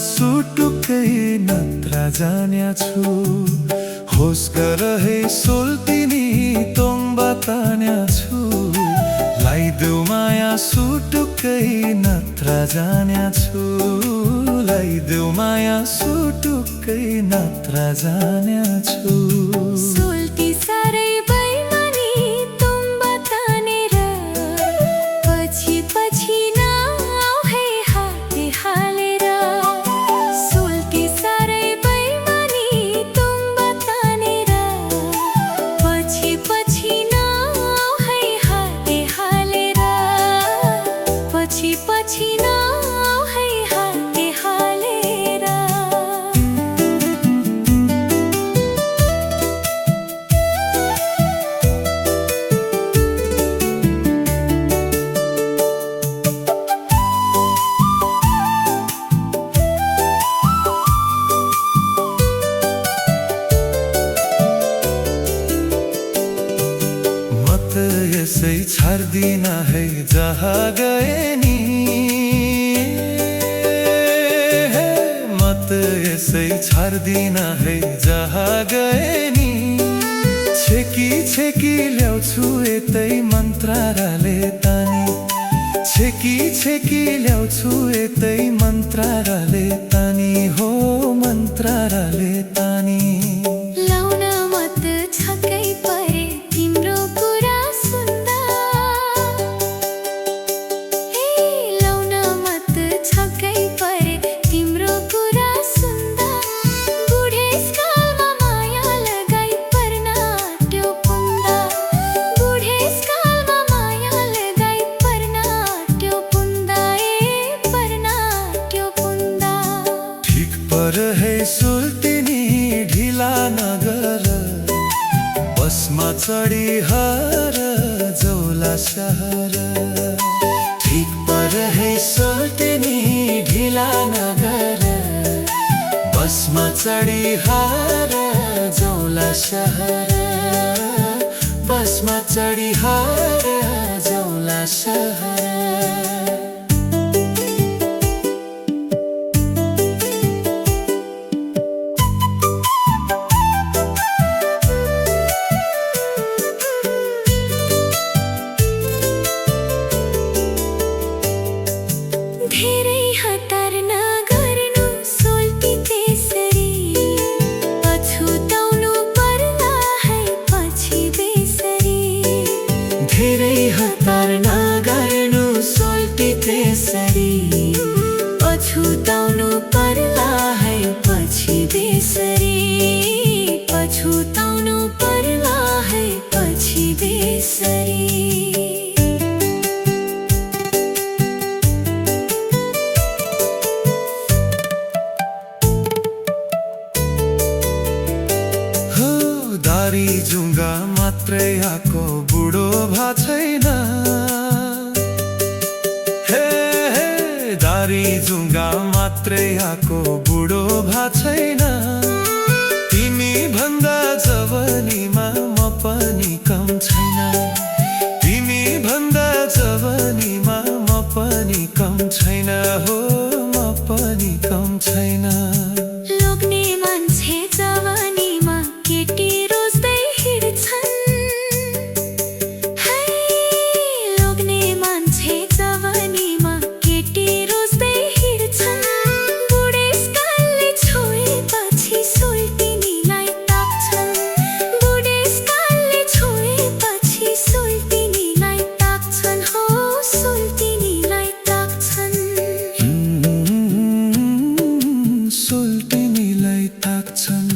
सुटुक्कै नत्र जान्या छु होस गर हे सोल्टिनी तोङ्बा तान्या छु लाइदेऊ माया सुटुक्कै नत्र जान्या छु लाइदेऊ माया सुटुक्कै नत्र जान्या छु सोल्टी साह्रै बैमानी तोङ्बा तानेर पछि पछि नआऊ है हाते हालेर सोल्टी साह्रै बैमानी तोङ्बा तानेर पछि पछि नआऊ है हाते हालेर पछि पछि नआऊ है हाते हालेर यसै छाड्दिन है जहाँ गए नि म त यसै छाड्दिन है जहाँ गए नि छेकी छेकी ल्याउँछु यतै मन्त्रालयले तानी छेकी छेकी ल्याउँछु यतै मन्त्रालयले तानी हो मन्त्रालयले तानी लाउन मत छक्कै परे तिम्रो कुरा सुन्दा हे लाउन मत छक्कै परे तिम्रो कुरा सुन्दा बुढेसकालमा माया लगाई पर्न आँट्यो पुन्दा बुढेसकालमा माया लगाई पर्न आँट्यो पुन्दा पर्न आँट्यो पुन्दा ठिक पर है सुल्टिनी ढिला नगर बसमा चढी हर जौला सहर ठिक पर है सुल्टिनी ढिला नगर बसमा चढी हर जौला सहर बसमा चढी हर जौला सहर धेरै हतार नगर्नु सोल्टी त्यसरी पछुताउनु पर्ला है पछि बेसरी धेरै हतार नगर्नु सोल्टी त्यसरी पछुताउनु पर्ला है पछि बेसरी पछुताउनु पर्ला है पछि बेसरी दारी जुङ्गा मात्रै आको बुढो भा छैन हे हे दारी जुङ्गा मात्रै आको बुढो भा छैन तिमी भन्दा जवानीमा म पनि कम छैन तिमी भन्दा जवानीमा म पनि कम छैन हो म पनि कम छैन लोग्ने मान्छे जवानीमा केटी रोज्दै हिँड्छन् है लोग्ने मान्छे जवानीमा केटी रोज्दै हिँड्छन् बुढेसकालले छोएपछि सोल्टिनीलाई ताक्छन् बुढेसकालले छोएपछि सोल्टिनीलाई ताक्छन् हो सोल्टिनीलाई ताक्छन् सोल्टिनीलाई ताक्छन्